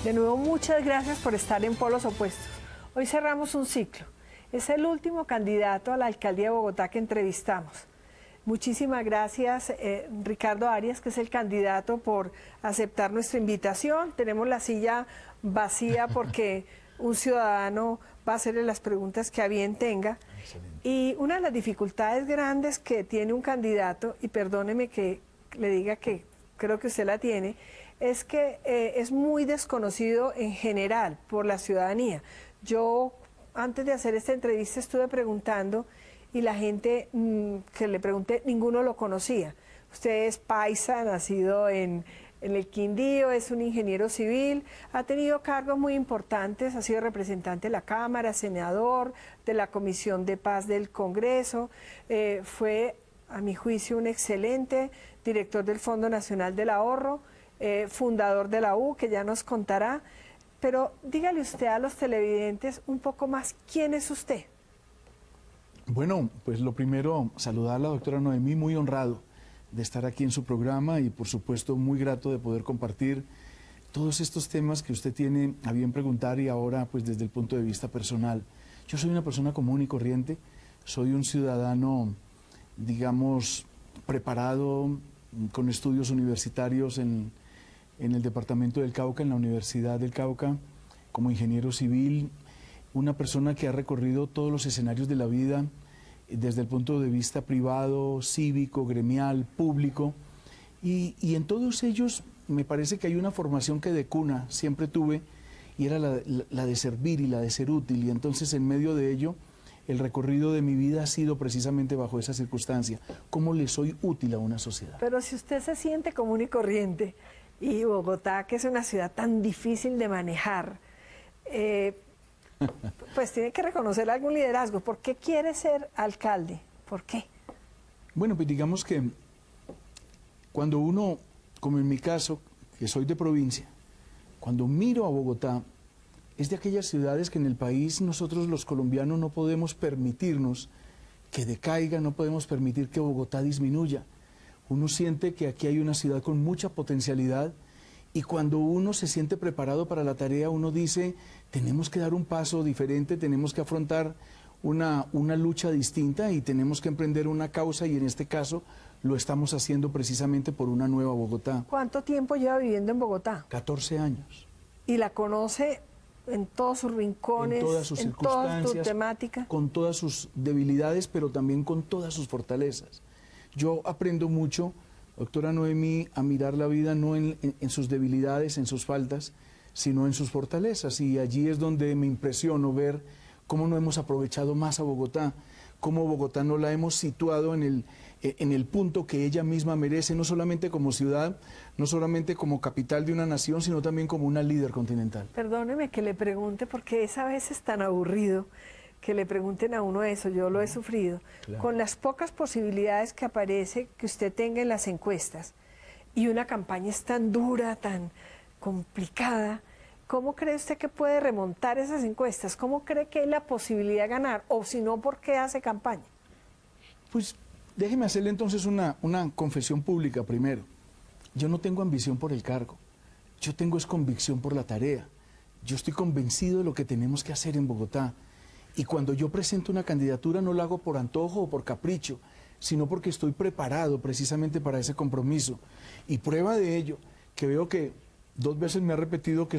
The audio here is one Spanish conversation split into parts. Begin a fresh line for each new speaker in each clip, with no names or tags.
De nuevo, muchas gracias por estar en Polos Opuestos. Hoy cerramos un ciclo. Es el último candidato a la alcaldía de Bogotá que entrevistamos. Muchísimas gracias, Ricardo Arias, que es el candidato, por aceptar nuestra invitación. Tenemos la silla vacía porque un ciudadano va a hacerle las preguntas que a bien tenga. Excelente. Y una de las dificultades grandes que tiene un candidato, y perdóneme que le diga que creo que usted la tiene, es que es muy desconocido en general por la ciudadanía. Yo, antes de hacer esta entrevista, estuve preguntando y la gente que le pregunté, ninguno lo conocía. Usted es paisa, nacido en el Quindío, es un ingeniero civil, ha tenido cargos muy importantes, ha sido representante de la Cámara, senador de la Comisión de Paz del Congreso, fue, a mi juicio, un excelente director del Fondo Nacional del Ahorro, fundador de la U, que ya nos contará. Pero dígale usted a los televidentes un poco más, ¿quién es usted?
Bueno, pues lo primero, saludar a la doctora Noemí, muy honrado de estar aquí en su programa y por supuesto muy grato de poder compartir todos estos temas que usted tiene a bien preguntar y ahora pues desde el punto de vista personal. Yo soy una persona común y corriente, soy un ciudadano, digamos, preparado, con estudios universitarios en el departamento del Cauca, en la Universidad del Cauca, como ingeniero civil, una persona que ha recorrido todos los escenarios de la vida desde el punto de vista privado, cívico, gremial, público, y en todos ellos me parece que hay una formación que de cuna siempre tuve, y era la de servir y la de ser útil, y entonces en medio de ello el recorrido de mi vida ha sido precisamente bajo esa circunstancia, cómo le soy útil a una sociedad.
Pero si usted se siente común y corriente, y Bogotá, que es una ciudad tan difícil de manejar, pues tiene que reconocer algún liderazgo. ¿Por qué quiere ser alcalde? ¿Por qué?
Bueno, pues digamos que cuando uno, como en mi caso, que soy de provincia, cuando miro a Bogotá, es de aquellas ciudades que en el país nosotros los colombianos no podemos permitirnos que decaiga, no podemos permitir que Bogotá disminuya. Uno siente que aquí hay una ciudad con mucha potencialidad y cuando uno se siente preparado para la tarea, uno dice, tenemos que dar un paso diferente, tenemos que afrontar una lucha distinta y tenemos que emprender una causa y en este caso lo estamos haciendo precisamente por una nueva Bogotá.
¿Cuánto tiempo lleva viviendo en Bogotá?
14 años.
¿Y la conoce en todos sus rincones,
en todas sus circunstancias,
toda su temática?
Con todas sus debilidades, pero también con todas sus fortalezas. Yo aprendo mucho, doctora Noemí, a mirar la vida no en sus debilidades, en sus faltas, sino en sus fortalezas. Y allí es donde me impresiono ver cómo no hemos aprovechado más a Bogotá, cómo Bogotá no la hemos situado en el punto que ella misma merece, no solamente como ciudad, no solamente como capital de una nación, sino también como una líder continental.
Perdóneme que le pregunte, porque es a veces tan aburrido que le pregunten a uno eso, yo lo he sufrido. Claro. Con las pocas posibilidades que aparece que usted tenga en las encuestas, y una campaña es tan dura, tan complicada, ¿cómo cree usted que puede remontar esas encuestas? ¿Cómo cree que hay la posibilidad de ganar? O si no, ¿por qué hace campaña?
Pues déjeme hacerle entonces una confesión pública primero. Yo no tengo ambición por el cargo, yo tengo es convicción por la tarea. Yo estoy convencido de lo que tenemos que hacer en Bogotá. Y cuando yo presento una candidatura no lo hago por antojo o por capricho, sino porque estoy preparado precisamente para ese compromiso. Y prueba de ello, que veo que 2 veces me ha repetido que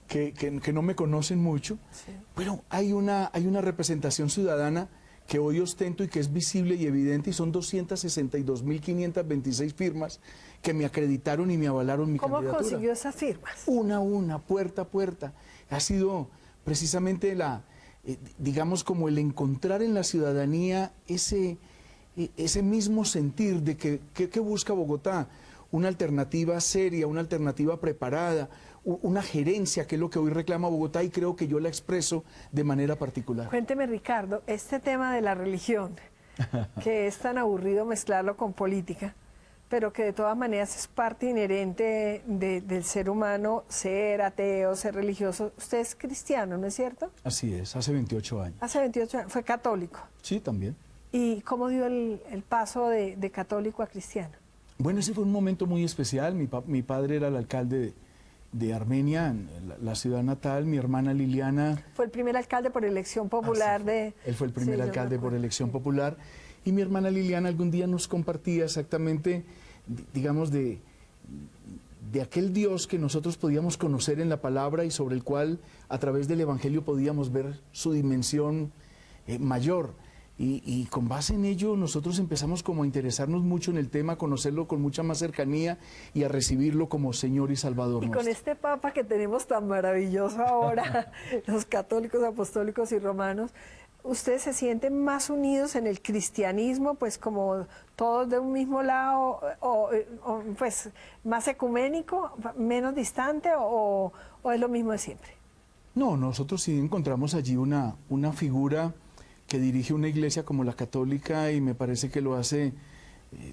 que no me conocen mucho, sí. Pero hay una representación ciudadana que hoy ostento y que es visible y evidente, y son 262.526 firmas que me acreditaron y me avalaron mi candidatura.
¿Cómo consiguió esas firmas?
Una, puerta a puerta. Ha sido precisamente digamos, como el encontrar en la ciudadanía ese mismo sentir de que busca Bogotá, una alternativa seria, una alternativa preparada, una gerencia, que es lo que hoy reclama Bogotá, y creo que yo la expreso de manera particular.
Cuénteme, Ricardo, este tema de la religión, que es tan aburrido mezclarlo con política, pero que de todas maneras es parte inherente del ser humano, ser ateo, ser religioso. Usted es cristiano, ¿no es cierto?
Así es, hace 28 años.
Hace 28 años, fue católico.
Sí, también.
¿Y cómo dio el paso de católico a cristiano?
Bueno, ese fue un momento muy especial. Mi padre era el alcalde de Armenia, en la ciudad natal. Mi hermana Liliana...
Fue el primer alcalde por elección popular de...
Él fue el primer alcalde por elección popular. Y mi hermana Liliana algún día nos compartía exactamente, digamos, de aquel Dios que nosotros podíamos conocer en la palabra y sobre el cual a través del Evangelio podíamos ver su dimensión mayor. Y con base en ello nosotros empezamos como a interesarnos mucho en el tema, a conocerlo con mucha más cercanía y a recibirlo como Señor y Salvador nuestro.
Y con este Papa que tenemos tan maravilloso ahora, los católicos, apostólicos y romanos, ¿ustedes se sienten más unidos en el cristianismo, pues como todos de un mismo lado, o pues más ecuménico, menos distante, o es lo mismo de siempre?
No, nosotros sí encontramos allí una figura que dirige una iglesia como la católica y me parece que lo hace,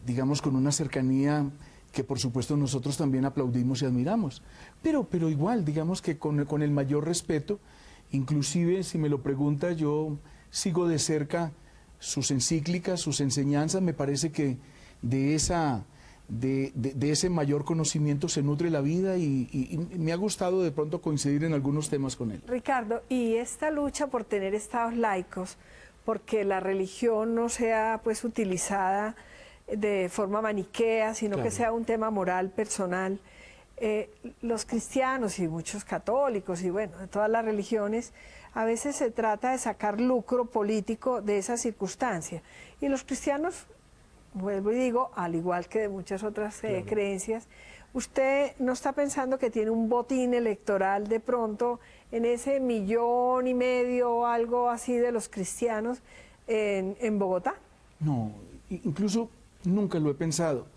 digamos, con una cercanía que por supuesto nosotros también aplaudimos y admiramos. Pero igual, digamos que con el mayor respeto, inclusive si me lo pregunta, yo sigo de cerca sus encíclicas, sus enseñanzas. Me parece que de ese mayor conocimiento se nutre la vida y me ha gustado de pronto coincidir en algunos temas con él.
Ricardo, y esta lucha por tener estados laicos, porque la religión no sea pues utilizada de forma maniquea, sino que sea un tema moral, personal, los cristianos y muchos católicos y bueno, de todas las religiones, a veces se trata de sacar lucro político de esa circunstancia. Y los cristianos, vuelvo y digo, al igual que de muchas otras creencias, ¿usted no está pensando que tiene un botín electoral de pronto en ese 1,5 millones o algo así de los cristianos en Bogotá?
No, incluso nunca lo he pensado.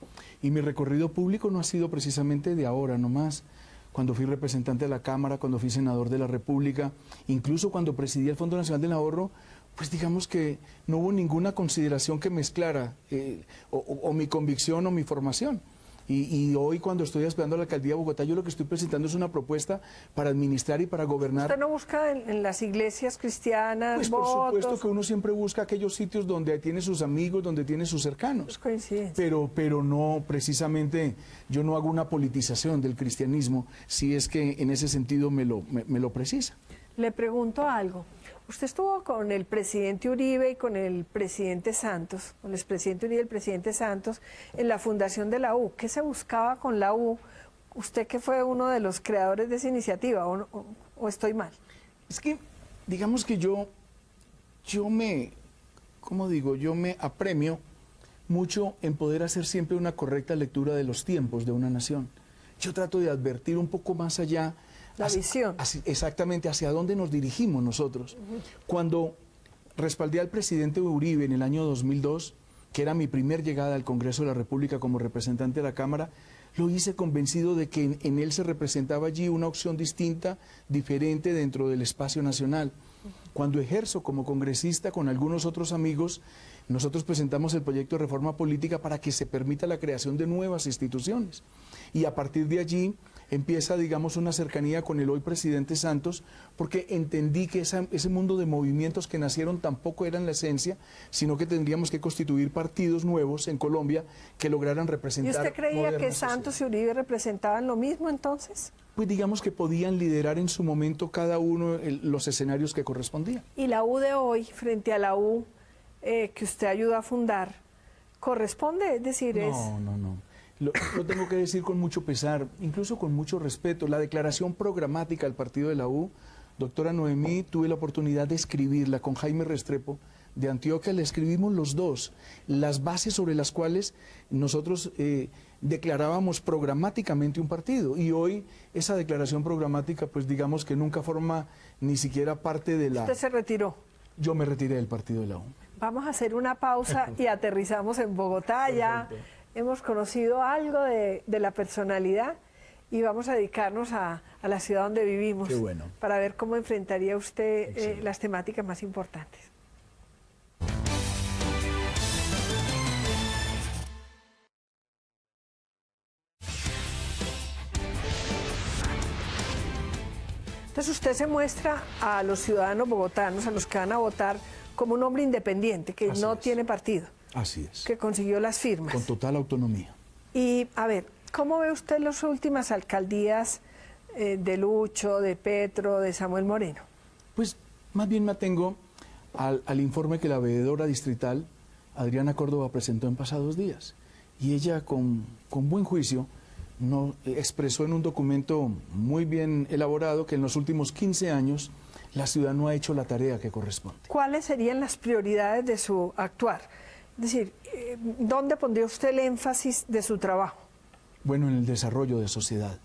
Y mi recorrido público no ha sido precisamente de ahora nomás. Cuando fui representante de la Cámara, cuando fui senador de la República, incluso cuando presidí el Fondo Nacional del Ahorro, pues digamos que no hubo ninguna consideración que mezclara o mi convicción o mi formación. Y hoy cuando estoy aspirando a la alcaldía de Bogotá, yo lo que estoy presentando es una propuesta para administrar y para gobernar.
¿Usted no busca en las iglesias cristianas
pues
votos?
por supuesto que uno siempre busca aquellos sitios donde tiene sus amigos, donde tiene sus cercanos.
Es coincidencia.
Pero no, precisamente, yo no hago una politización del cristianismo, si es que en ese sentido me lo precisa.
Le pregunto algo. Usted estuvo con el presidente Uribe y con el presidente Santos, con el expresidente Uribe y el presidente Santos, en la fundación de la U. ¿Qué se buscaba con la U? Usted que fue uno de los creadores de esa iniciativa, ¿o estoy mal?
Es que, digamos que yo me apremio mucho en poder hacer siempre una correcta lectura de los tiempos de una nación. Yo trato de advertir un poco más allá.
La visión.
Exactamente, hacia dónde nos dirigimos nosotros. Cuando respaldé al presidente Uribe en el año 2002, que era mi primer llegada al Congreso de la República como representante de la Cámara, lo hice convencido de que en él se representaba allí una opción distinta, diferente dentro del espacio nacional. Cuando ejerzo como congresista con algunos otros amigos, nosotros presentamos el proyecto de reforma política para que se permita la creación de nuevas instituciones. Y a partir de allí empieza, digamos, una cercanía con el hoy presidente Santos, porque entendí que ese mundo de movimientos que nacieron tampoco eran la esencia, sino que tendríamos que constituir partidos nuevos en Colombia que lograran representar.
¿Y usted creía que Santos y Uribe representaban lo mismo entonces?
Pues digamos que podían liderar en su momento cada uno los escenarios que correspondían.
¿Y la U de hoy, frente a la U que usted ayudó a fundar, corresponde? Es decir,
No. Lo tengo que decir con mucho pesar, incluso con mucho respeto. La declaración programática del partido de la U, doctora Noemí, tuve la oportunidad de escribirla con Jaime Restrepo de Antioquia, le escribimos los dos, las bases sobre las cuales nosotros declarábamos programáticamente un partido. Y hoy esa declaración programática, pues digamos que nunca forma ni siquiera parte de la...
¿Usted se retiró?
Yo me retiré del partido de la U.
Vamos a hacer una pausa y aterrizamos en Bogotá. Ya hemos conocido algo de la personalidad y vamos a dedicarnos a la ciudad donde vivimos.
Qué bueno.
Para ver cómo enfrentaría usted las temáticas más importantes. Entonces usted se muestra a los ciudadanos bogotanos, a los que van a votar, como un hombre independiente, que no tiene partido.
Así es.
Que consiguió las firmas.
Con total autonomía.
Y, a ver, ¿cómo ve usted las últimas alcaldías de Lucho, de Petro, de Samuel Moreno?
Pues más bien me atengo al informe que la veedora distrital, Adriana Córdoba, presentó en pasados días. Y ella, con buen juicio, expresó en un documento muy bien elaborado que en los últimos 15 años la ciudad no ha hecho la tarea que corresponde.
¿Cuáles serían las prioridades de su actuar? Es decir, ¿dónde pondría usted el énfasis de su trabajo?
Bueno, en el desarrollo de sociedad.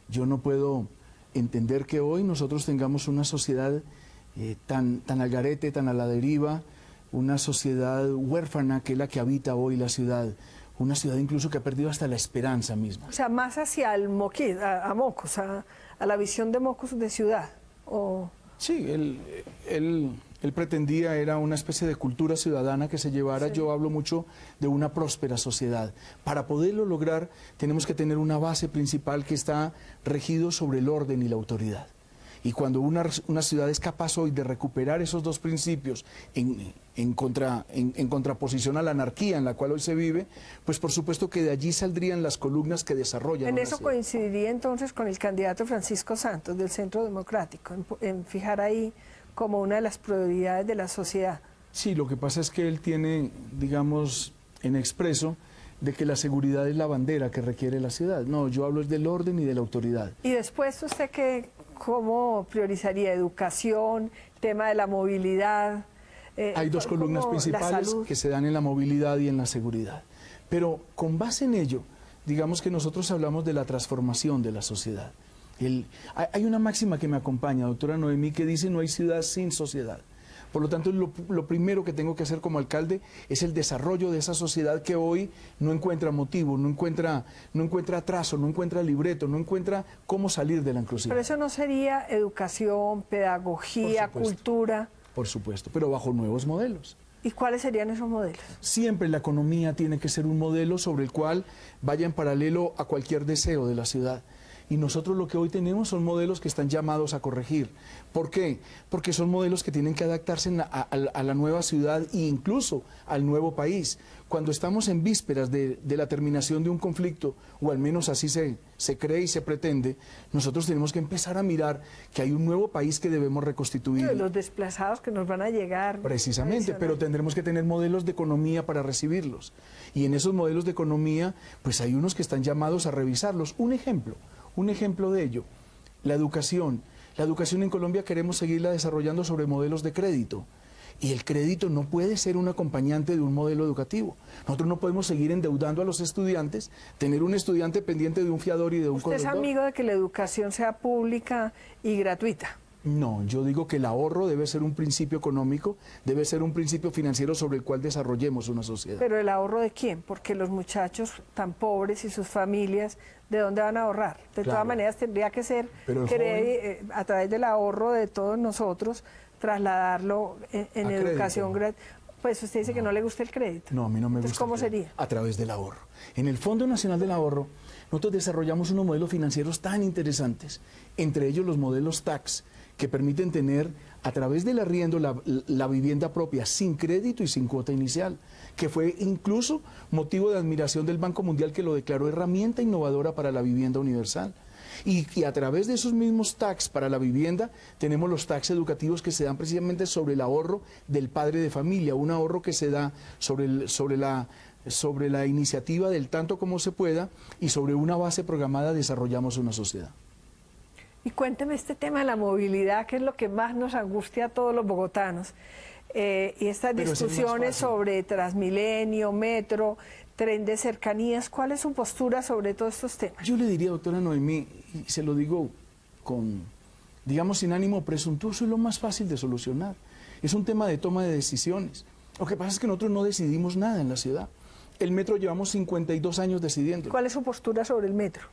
Yo no puedo entender que hoy nosotros tengamos una sociedad tan al garete, tan a la deriva, una sociedad huérfana que es la que habita hoy la ciudad, una ciudad incluso que ha perdido hasta la esperanza misma.
O sea, más hacia el a Mocos, a la visión de Mocos de ciudad. ¿O?
Sí, él pretendía, era una especie de cultura ciudadana que se llevara. Sí. Yo hablo mucho de una próspera sociedad. Para poderlo lograr tenemos que tener una base principal que está regido sobre el orden y la autoridad. Y cuando una ciudad es capaz hoy de recuperar esos dos principios en contraposición a la anarquía en la cual hoy se vive, pues por supuesto que de allí saldrían las columnas que desarrollan.
En eso ciudad. Coincidiría entonces con el candidato Francisco Santos del Centro Democrático, en fijar ahí como una de las prioridades de la sociedad.
Sí, lo que pasa es que él tiene, digamos, en expreso, de que la seguridad es la bandera que requiere la ciudad. No, yo hablo del orden y de la autoridad.
Y después, ¿usted cómo priorizaría? ¿Educación, tema de la movilidad?
Hay dos columnas principales que se dan en la movilidad y en la seguridad. Pero con base en ello, digamos que nosotros hablamos de la transformación de la sociedad. Hay una máxima que me acompaña, doctora Noemí, que dice: no hay ciudad sin sociedad. Por lo tanto, lo primero que tengo que hacer como alcalde es el desarrollo de esa sociedad que hoy no encuentra motivo, no encuentra trazo, no encuentra libreto, no encuentra cómo salir de la encrucijada.
Pero eso no sería educación, pedagogía, cultura.
Por supuesto, pero bajo nuevos modelos.
¿Y cuáles serían esos modelos?
Siempre la economía tiene que ser un modelo sobre el cual vaya en paralelo a cualquier deseo de la ciudad. Y nosotros lo que hoy tenemos son modelos que están llamados a corregir. ¿Por qué? Porque son modelos que tienen que adaptarse a la nueva ciudad e incluso al nuevo país. Cuando estamos en vísperas de la terminación de un conflicto, o al menos así se cree y se pretende, nosotros tenemos que empezar a mirar que hay un nuevo país que debemos reconstituir.
Los desplazados que nos van a llegar.
Precisamente, pero tendremos que tener modelos de economía para recibirlos. Y en esos modelos de economía, pues hay unos que están llamados a revisarlos. Un ejemplo de ello, la educación. La educación en Colombia queremos seguirla desarrollando sobre modelos de crédito. Y el crédito no puede ser un acompañante de un modelo educativo. Nosotros no podemos seguir endeudando a los estudiantes, tener un estudiante pendiente de un fiador y de un corredor.
¿Usted es amigo de que la educación sea pública y gratuita?
No, yo digo que el ahorro debe ser un principio económico, debe ser un principio financiero sobre el cual desarrollemos una sociedad.
¿Pero el ahorro de quién? Porque los muchachos tan pobres y sus familias, ¿de dónde van a ahorrar? De todas maneras tendría que ser a través del ahorro de todos nosotros, trasladarlo en educación gratuita. Pues usted dice que no le gusta el crédito.
No, a mí no me gusta.
¿Cómo sería?
A través del ahorro. En el Fondo Nacional del Ahorro, nosotros desarrollamos unos modelos financieros tan interesantes, entre ellos los modelos TACS, que permiten tener a través del arriendo la vivienda propia sin crédito y sin cuota inicial, que fue incluso motivo de admiración del Banco Mundial, que lo declaró herramienta innovadora para la vivienda universal. Y a través de esos mismos tax para la vivienda tenemos los tax educativos que se dan precisamente sobre el ahorro del padre de familia, un ahorro que se da sobre la iniciativa del tanto como se pueda, y sobre una base programada desarrollamos una sociedad.
Y cuénteme este tema de la movilidad, que es lo que más nos angustia a todos los bogotanos. Y estas discusiones sobre Transmilenio, metro, tren de cercanías, ¿cuál es su postura sobre todos estos temas?
Yo le diría, doctora Noemí, y se lo digo digamos, sin ánimo presuntuoso, es lo más fácil de solucionar. Es un tema de toma de decisiones. Lo que pasa es que nosotros no decidimos nada en la ciudad. El metro llevamos 52 años decidiendo.
¿Cuál es su postura sobre el metro?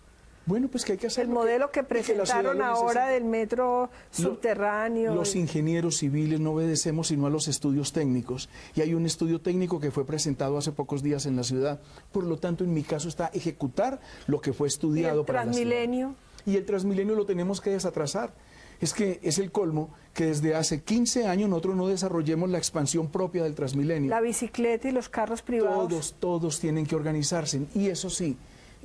Bueno, pues que hay que hacer
el modelo que presentaron ahora del metro subterráneo.
Los ingenieros civiles no obedecemos sino a los estudios técnicos, y hay un estudio técnico que fue presentado hace pocos días en la ciudad. Por lo tanto, en mi caso está ejecutar lo que fue estudiado para la ciudad.
¿Y el Transmilenio?
Y el Transmilenio lo tenemos que desatrasar. Es que es el colmo que desde hace 15 años nosotros no desarrollemos la expansión propia del Transmilenio.
La bicicleta y los carros privados.
Todos tienen que organizarse, y eso sí,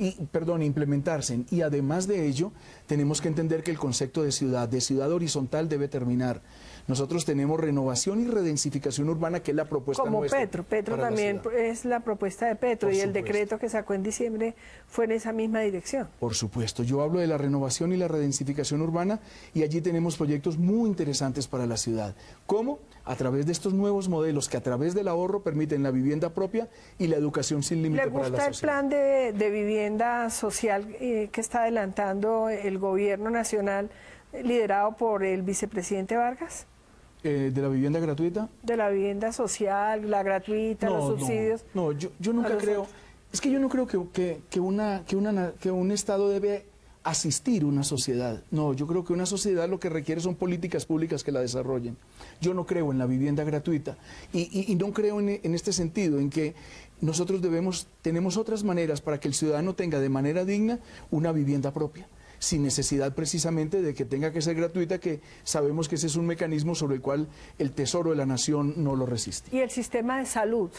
implementarse. Y además de ello, tenemos que entender que el concepto de ciudad horizontal debe terminar. Nosotros tenemos renovación y redensificación urbana, que es la propuesta
como
nuestra.
Petro también es la propuesta de Petro,
Por
y el
supuesto.
decreto que sacó en diciembre fue en esa misma dirección.
Por supuesto, yo hablo de la renovación y la redensificación urbana, y allí tenemos proyectos muy interesantes para la ciudad. ¿Cómo? A través de estos nuevos modelos que a través del ahorro permiten la vivienda propia y la educación sin límite para la sociedad.
¿Le gusta el plan de vivienda social que está adelantando el gobierno nacional, liderado por el vicepresidente Vargas?
¿De la vivienda gratuita?
De la vivienda social, la gratuita, los subsidios.
No, yo nunca creo. Es que yo no creo que un Estado debe asistir a una sociedad. No, yo creo que una sociedad lo que requiere son políticas públicas que la desarrollen. Yo no creo en la vivienda gratuita y no creo en este sentido, en que nosotros tenemos otras maneras para que el ciudadano tenga de manera digna una vivienda propia, sin necesidad precisamente de que tenga que ser gratuita, que sabemos que ese es un mecanismo sobre el cual el Tesoro de la Nación no lo resiste.
¿Y el sistema de salud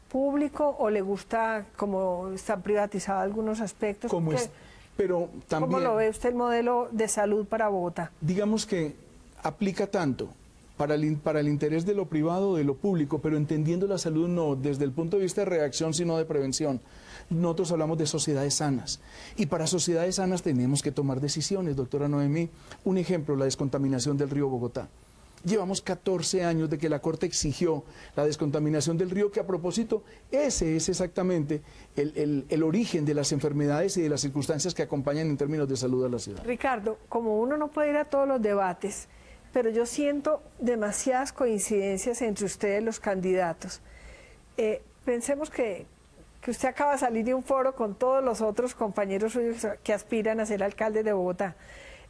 público, o le gusta como están privatizados algunos aspectos?
Pero también,
¿cómo lo ve usted el modelo de salud para Bogotá?
Digamos que aplica tanto para el interés de lo privado o de lo público, pero entendiendo la salud no desde el punto de vista de reacción, sino de prevención. Nosotros hablamos de sociedades sanas, y para sociedades sanas tenemos que tomar decisiones, doctora Noemí. Un ejemplo, la descontaminación del río Bogotá. Llevamos 14 años de que la Corte exigió la descontaminación del río, que a propósito, ese es exactamente el origen de las enfermedades y de las circunstancias que acompañan en términos de salud a la ciudad.
Ricardo, como uno no puede ir a todos los debates, pero yo siento demasiadas coincidencias entre ustedes, los candidatos. Pensemos que usted acaba de salir de un foro con todos los otros compañeros suyos que aspiran a ser alcalde de Bogotá.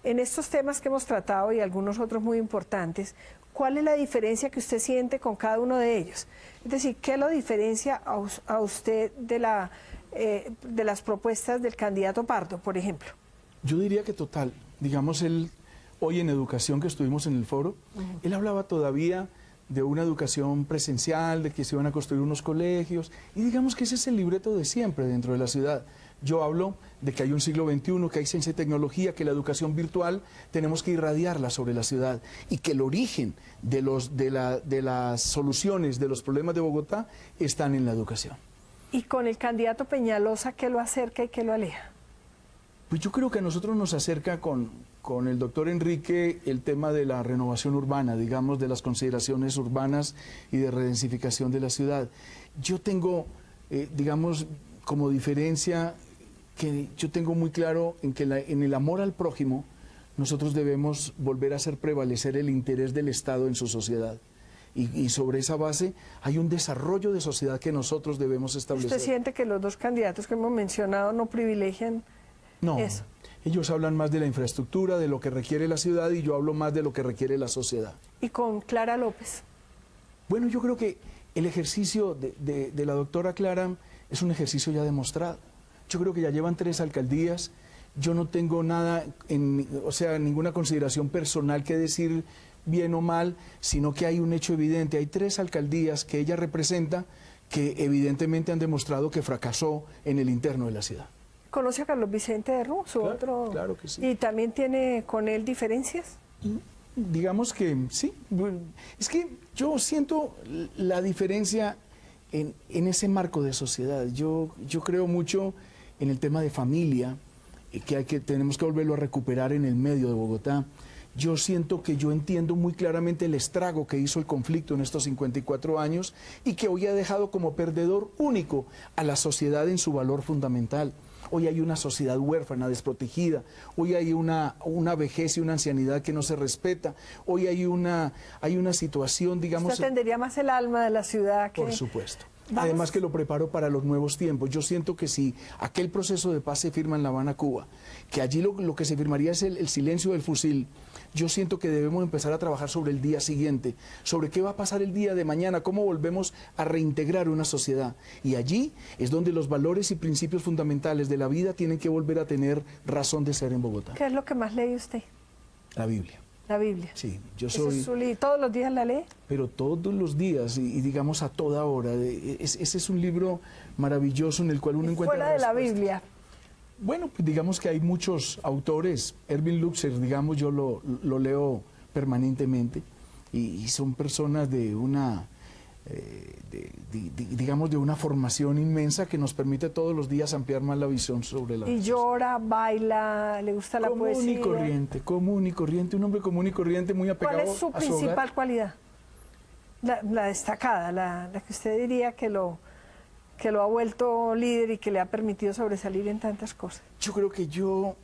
En estos temas que hemos tratado y algunos otros muy importantes, ¿cuál es la diferencia que usted siente con cada uno de ellos? Es decir, ¿qué lo diferencia a usted de las propuestas del candidato Pardo, por ejemplo?
Yo diría que total. Digamos, hoy en educación, que estuvimos en el foro, él hablaba todavía de una educación presencial, de que se iban a construir unos colegios, y digamos que ese es el libreto de siempre dentro de la ciudad. Yo hablo de que hay un siglo XXI, que hay ciencia y tecnología, que la educación virtual tenemos que irradiarla sobre la ciudad, y que el origen de las soluciones de los problemas de Bogotá están en la educación.
¿Y con el candidato Peñalosa, qué lo acerca y qué lo aleja?
Pues yo creo que a nosotros nos acerca con el doctor Enrique el tema de la renovación urbana, digamos, de las consideraciones urbanas y de redensificación de la ciudad. Yo tengo, digamos, como diferencia, que yo tengo muy claro en que en el amor al prójimo nosotros debemos volver a hacer prevalecer el interés del Estado en su sociedad. Y sobre esa base hay un desarrollo de sociedad que nosotros debemos establecer.
¿Usted siente que los dos candidatos que hemos mencionado no privilegian eso?
Ellos hablan más de la infraestructura, de lo que requiere la ciudad, y yo hablo más de lo que requiere la sociedad.
¿Y con Clara López?
Bueno, yo creo que el ejercicio de la doctora Clara es un ejercicio ya demostrado. Yo creo que ya llevan 3 alcaldías. Yo no tengo nada, ninguna consideración personal que decir bien o mal, sino que hay un hecho evidente. Hay 3 alcaldías que ella representa que evidentemente han demostrado que fracasó en el interno de la ciudad.
¿Conoce a Carlos Vicente de Ruz, su otro?
Claro que sí.
¿Y también tiene con él diferencias?
Digamos que sí. Es que yo siento la diferencia en ese marco de sociedad. Yo creo mucho en el tema de familia, que tenemos que volverlo a recuperar en el medio de Bogotá. Yo siento que yo entiendo muy claramente el estrago que hizo el conflicto en estos 54 años y que hoy ha dejado como perdedor único a la sociedad en su valor fundamental. Hoy hay una sociedad huérfana, desprotegida. Hoy hay una vejez y una ancianidad que no se respeta. Hoy hay una situación, digamos...
¿Usted atendería más el alma de la ciudad que...?
Por supuesto. Además que lo preparo para los nuevos tiempos. Yo siento que si aquel proceso de paz se firma en La Habana, Cuba, que allí lo que se firmaría es el silencio del fusil, yo siento que debemos empezar a trabajar sobre el día siguiente, sobre qué va a pasar el día de mañana, cómo volvemos a reintegrar una sociedad. Y allí es donde los valores y principios fundamentales de la vida tienen que volver a tener razón de ser en Bogotá.
¿Qué es lo que más lee usted?
La Biblia.
La Biblia.
Sí, yo soy...
¿Todos los días la lee?
Pero todos los días y digamos a toda hora. Ese es un libro maravilloso en el cual uno encuentra...
Fuera de la Biblia,
Bueno, pues digamos que hay muchos autores. Erwin Luxer, digamos, yo lo leo permanentemente y son personas de una, digamos, de una formación inmensa que nos permite todos los días ampliar más la visión sobre la
Y llora, baila, le gusta la poesía.
Común y corriente, un hombre común y corriente muy apegado a
¿Cuál es su principal cualidad? La destacada, la que usted diría que lo ha vuelto líder y que le ha permitido sobresalir en tantas cosas.
Yo creo que yo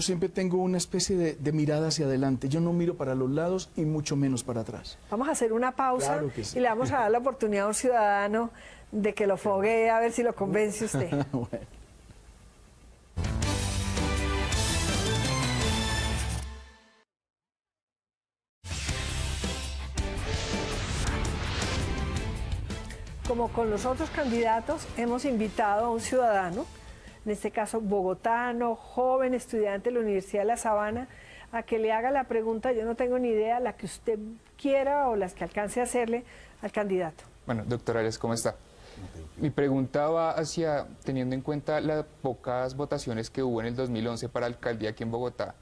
siempre tengo una especie de mirada hacia adelante. Yo no miro para los lados y mucho menos para atrás.
Vamos a hacer una pausa
Claro que sí.
y le vamos a dar la oportunidad a un ciudadano de que lo foguee, a ver si lo convence usted.
Bueno.
Como con los otros candidatos, hemos invitado a un ciudadano, en este caso bogotano, joven estudiante de la Universidad de La Sabana, a que le haga la pregunta, yo no tengo ni idea, la que usted quiera o las que alcance a hacerle al candidato.
Bueno, doctor Arias, ¿cómo está? Mi pregunta va hacia, teniendo en cuenta las pocas votaciones que hubo en el 2011 para alcaldía aquí en Bogotá,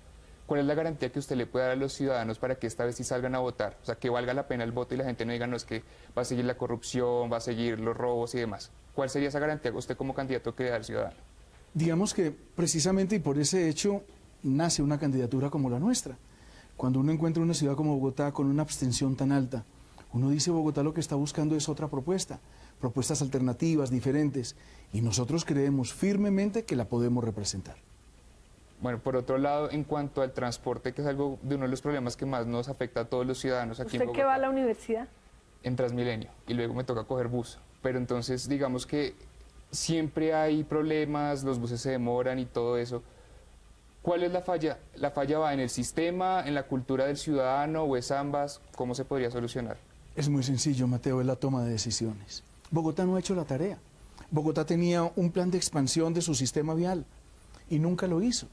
¿cuál es la garantía que usted le puede dar a los ciudadanos para que esta vez sí salgan a votar? O sea, que valga la pena el voto y la gente no diga, no, es que va a seguir la corrupción, va a seguir los robos y demás. ¿Cuál sería esa garantía que usted como candidato quiere dar al ciudadano?
Digamos que precisamente y por ese hecho nace una candidatura como la nuestra. Cuando uno encuentra una ciudad como Bogotá con una abstención tan alta, uno dice Bogotá lo que está buscando es otra propuesta, propuestas alternativas, diferentes, y nosotros creemos firmemente que la podemos representar.
Bueno, por otro lado, en cuanto al transporte, que es algo de uno de los problemas que más nos afecta a todos los ciudadanos aquí en
¿Usted
Bogotá.
qué va a la universidad?
En Transmilenio, y luego me toca coger bus. Pero entonces, digamos que siempre hay problemas, los buses se demoran y todo eso. ¿Cuál es la falla? ¿La falla va en el sistema, en la cultura del ciudadano o es ambas? ¿Cómo se podría solucionar?
Es muy sencillo, Mateo, es la toma de decisiones. Bogotá no ha hecho la tarea. Bogotá tenía un plan de expansión de su sistema vial y nunca lo hizo.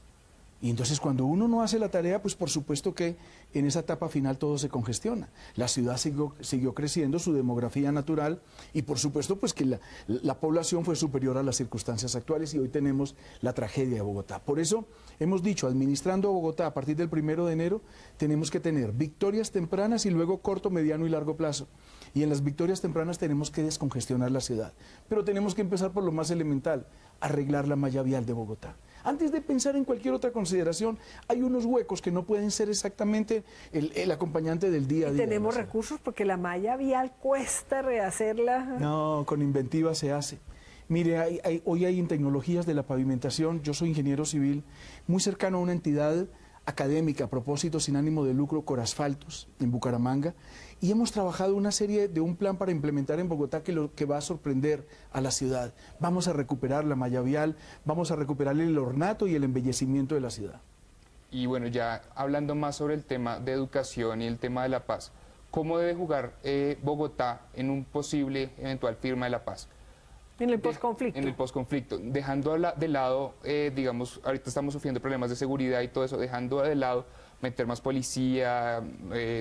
Y entonces cuando uno no hace la tarea, pues por supuesto que en esa etapa final todo se congestiona. La ciudad siguió creciendo, su demografía natural, y por supuesto pues que la población fue superior a las circunstancias actuales y hoy tenemos la tragedia de Bogotá. Por eso hemos dicho, administrando Bogotá a partir del 1 de enero, tenemos que tener victorias tempranas y luego corto, mediano y largo plazo. Y en las victorias tempranas tenemos que descongestionar la ciudad. Pero tenemos que empezar por lo más elemental, arreglar la malla vial de Bogotá. Antes de pensar en cualquier otra consideración, hay unos huecos que no pueden ser exactamente el acompañante del día a día.
¿Y tenemos recursos? Porque la malla vial cuesta rehacerla.
No, con inventiva se hace. Mire, hoy hay en tecnologías de la pavimentación, yo soy ingeniero civil, muy cercano a una entidad académica, a propósito, sin ánimo de lucro, Corasfaltos, en Bucaramanga, y hemos trabajado una serie de un plan para implementar en Bogotá que va a sorprender a la ciudad. Vamos a recuperar la malla vial, vamos a recuperar el ornato y el embellecimiento de la ciudad.
Y bueno, ya hablando más sobre el tema de educación y el tema de la paz, ¿cómo debe jugar Bogotá en un posible eventual firma de la paz?
En el posconflicto.
En el posconflicto, dejando de lado, digamos, ahorita estamos sufriendo problemas de seguridad y todo eso, dejando de lado meter más policía,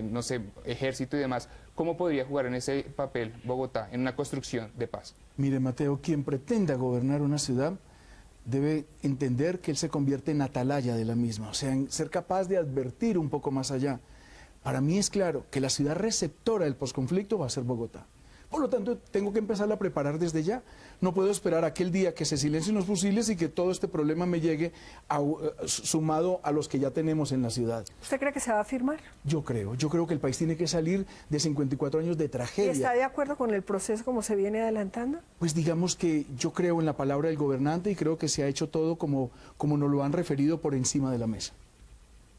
no sé, ejército y demás, ¿cómo podría jugar en ese papel Bogotá en una construcción de paz?
Mire, Mateo, quien pretenda gobernar una ciudad debe entender que él se convierte en atalaya de la misma, o sea, en ser capaz de advertir un poco más allá. Para mí es claro que la ciudad receptora del posconflicto va a ser Bogotá. Por lo tanto, tengo que empezarla a preparar desde ya. No puedo esperar aquel día que se silencien los fusiles y que todo este problema me llegue sumado a los que ya tenemos en la ciudad.
¿Usted cree que se va a firmar?
Yo creo que el país tiene que salir de 54 años de
¿Y
tragedia.
está de acuerdo con el proceso como se viene adelantando?
Pues digamos que yo creo en la palabra del gobernante y creo que se ha hecho todo como nos lo han referido por encima de la mesa.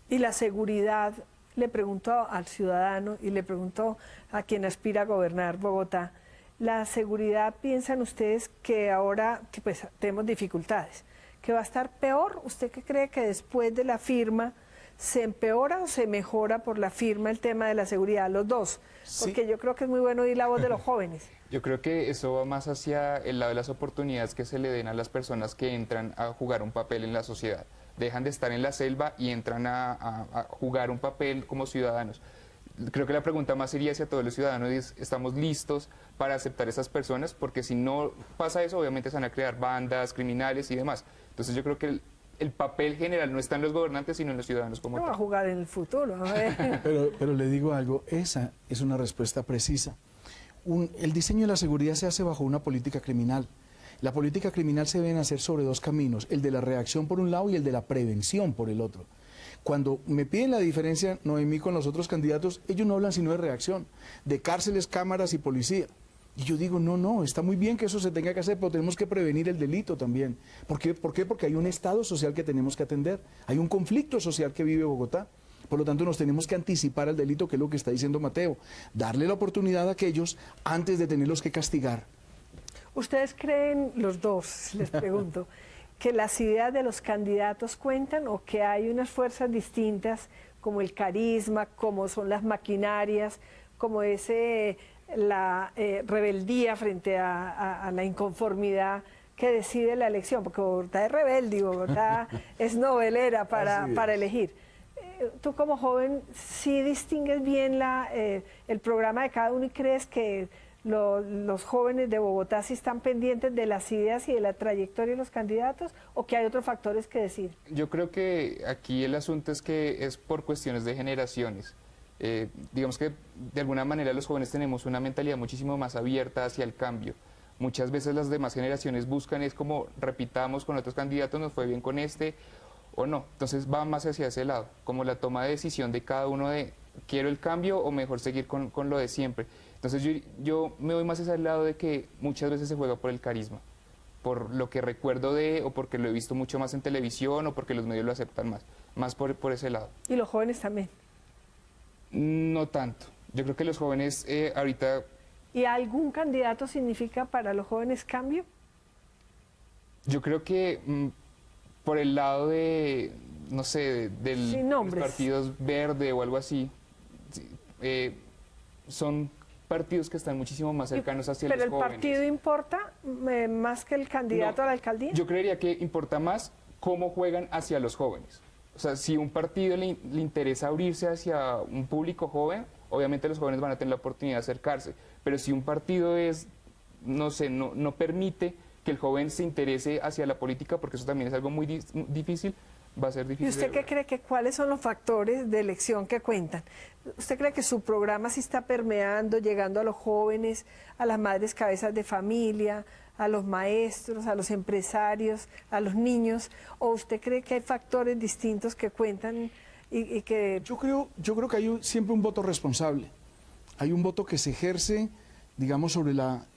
Y la seguridad, le pregunto al ciudadano y le pregunto a quien aspira a gobernar Bogotá, ¿la seguridad piensan ustedes que ahora que pues tenemos dificultades, que va a estar peor? ¿Usted qué cree que después de la firma se empeora o se mejora por la firma el tema de la seguridad? Los dos, porque yo creo que es muy bueno oír la voz de los jóvenes.
Yo creo que eso va más hacia el lado de las oportunidades que se le den a las personas que entran a jugar un papel en la sociedad. Dejan de estar en la selva y entran a jugar un papel como ciudadanos. Creo que la pregunta más sería hacia todos los ciudadanos es, ¿estamos listos para aceptar a esas personas? Porque si no pasa eso, obviamente se van a crear bandas criminales y demás. Entonces yo creo que el papel general no está en los gobernantes, sino en los ciudadanos como
No va a
tal.
jugar en el futuro. A ver.
Pero le digo algo, esa es una respuesta precisa. El diseño de la seguridad se hace bajo una política criminal. La política criminal se debe hacer sobre dos caminos, el de la reacción por un lado y el de la prevención por el otro. Cuando me piden la diferencia, Noemí, con los otros candidatos, ellos no hablan sino de reacción, de cárceles, cámaras y policía. Y yo digo, no, está muy bien que eso se tenga que hacer, pero tenemos que prevenir el delito también. ¿Por qué? Porque hay un estado social que tenemos que atender, hay un conflicto social que vive Bogotá. Por lo tanto, nos tenemos que anticipar al delito, que es lo que está diciendo Mateo, darle la oportunidad a aquellos antes de tenerlos que castigar.
¿Ustedes creen, los dos, les pregunto, que las ideas de los candidatos cuentan o que hay unas fuerzas distintas como el carisma, como son las maquinarias, como la rebeldía frente a la inconformidad que decide la elección? Porque Bogotá es rebelde y Bogotá es novelera para elegir. Tú como joven, ¿sí distingues bien el programa de cada uno y crees que los jóvenes de Bogotá sí están pendientes de las ideas y de la trayectoria de los candidatos, o que hay otros factores que decir?
Yo creo que aquí el asunto es que es por cuestiones de generaciones. Digamos que de alguna manera los jóvenes tenemos una mentalidad muchísimo más abierta hacia el cambio. Muchas veces las demás generaciones buscan es como repitamos con otros candidatos, nos fue bien con este o no. Entonces va más hacia ese lado, como la toma de decisión de cada uno de quiero el cambio o mejor seguir con lo de siempre. Entonces yo me voy más hacia el lado de que muchas veces se juega por el carisma, por lo que recuerdo o porque lo he visto mucho más en televisión o porque los medios lo aceptan más por ese lado.
¿Y los jóvenes también?
No tanto. Yo creo que los jóvenes ahorita...
¿Y algún candidato significa para los jóvenes cambio?
Yo creo que por el lado de, no sé, de los partidos verde o algo así, son partidos que están muchísimo más cercanos hacia los jóvenes.
¿Pero el partido importa más que el candidato a la alcaldía?
Yo creería que importa más cómo juegan hacia los jóvenes. O sea, si un partido le interesa abrirse hacia un público joven, obviamente los jóvenes van a tener la oportunidad de acercarse. Pero si un partido no sé, no permite que el joven se interese hacia la política, porque eso también es algo muy difícil, va a ser difícil.
¿Y usted qué cree que cuáles son los factores de elección que cuentan? ¿Usted cree que su programa sí está permeando, llegando a los jóvenes, a las madres cabezas de familia, a los maestros, a los empresarios, a los niños? ¿O usted cree que hay factores distintos que cuentan y que...?
Yo creo que hay siempre un voto responsable. Hay un voto que se ejerce, digamos,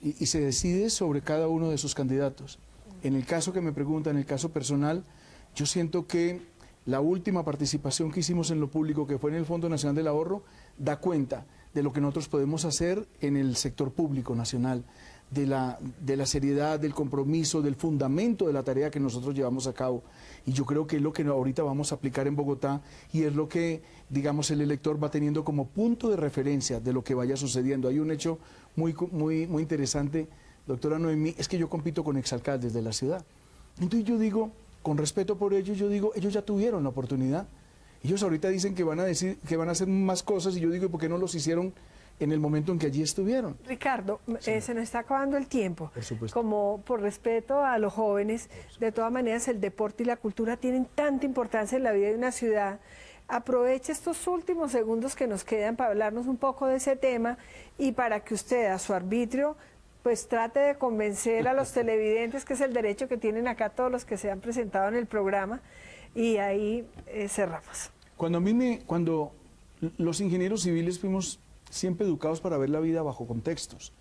y se decide sobre cada uno de sus candidatos. En el caso que me preguntan, en el caso personal, yo siento que la última participación que hicimos en lo público, que fue en el Fondo Nacional del Ahorro, da cuenta de lo que nosotros podemos hacer en el sector público nacional, de la seriedad, del compromiso, del fundamento de la tarea que nosotros llevamos a cabo. Y yo creo que es lo que ahorita vamos a aplicar en Bogotá y es lo que, digamos, el elector va teniendo como punto de referencia de lo que vaya sucediendo. Hay un hecho muy interesante, doctora Noemí, es que yo compito con exalcaldes de la ciudad. Entonces yo digo, con respeto por ellos, yo digo, ellos ya tuvieron la oportunidad. Ellos ahorita dicen que van a decir que van a hacer más cosas y yo digo, ¿por qué no los hicieron en el momento en que allí estuvieron?
Ricardo, se nos está acabando el tiempo.
Por supuesto.
Como por respeto a los jóvenes, de todas maneras el deporte y la cultura tienen tanta importancia en la vida de una ciudad. Aproveche estos últimos segundos que nos quedan para hablarnos un poco de ese tema y para que usted, a su arbitrio, pues trate de convencer a los televidentes, que es el derecho que tienen acá todos los que se han presentado en el programa, y ahí cerramos.
Cuando los ingenieros civiles fuimos siempre educados para ver la vida bajo contextos.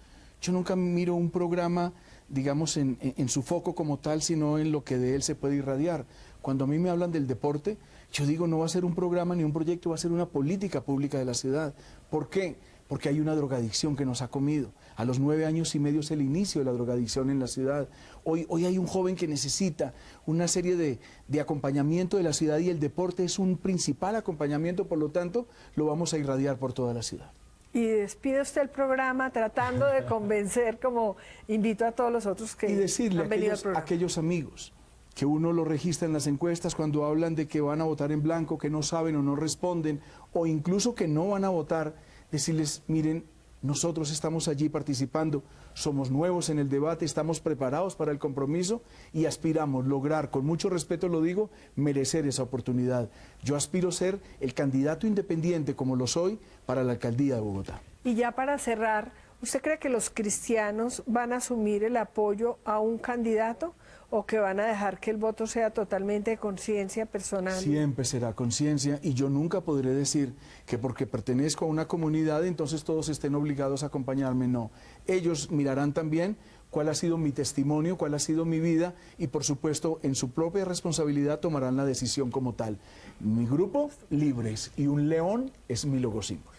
Yo nunca miro un programa, digamos, en su foco como tal, sino en lo que de él se puede irradiar. Cuando a mí me hablan del deporte, yo digo, no va a ser un programa ni un proyecto, va a ser una política pública de la ciudad. ¿Por qué? Porque hay una drogadicción que nos ha comido. A los 9 años y medio es el inicio de la drogadicción en la ciudad. Hoy hay un joven que necesita una serie de acompañamiento de la ciudad y el deporte es un principal acompañamiento, por lo tanto, lo vamos a irradiar por toda la ciudad.
Y despide usted el programa tratando de convencer, como invito a todos los otros que
y decirle
han venido al
a
programa.
aquellos amigos que uno lo registra en las encuestas cuando hablan de que van a votar en blanco, que no saben o no responden, o incluso que no van a votar, decirles, miren, nosotros estamos allí participando, somos nuevos en el debate, estamos preparados para el compromiso y aspiramos lograr, con mucho respeto lo digo, merecer esa oportunidad. Yo aspiro a ser el candidato independiente, como lo soy, para la alcaldía de Bogotá.
Y ya para cerrar, ¿usted cree que los cristianos van a asumir el apoyo a un candidato o que van a dejar que el voto sea totalmente de conciencia personal?
Siempre será conciencia y yo nunca podré decir que porque pertenezco a una comunidad entonces todos estén obligados a acompañarme, no. Ellos mirarán también cuál ha sido mi testimonio, cuál ha sido mi vida y por supuesto en su propia responsabilidad tomarán la decisión como tal. Mi grupo, libres, y un león es mi logosímbolo.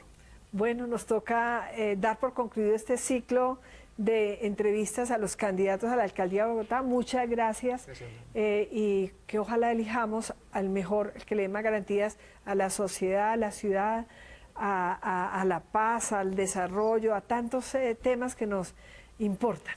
Bueno, nos toca dar por concluido este ciclo de entrevistas a los candidatos a la alcaldía de Bogotá. Muchas gracias, y que ojalá elijamos al mejor, el que le dé más garantías a la sociedad, a la ciudad, a la paz, al desarrollo, a tantos temas que nos importan.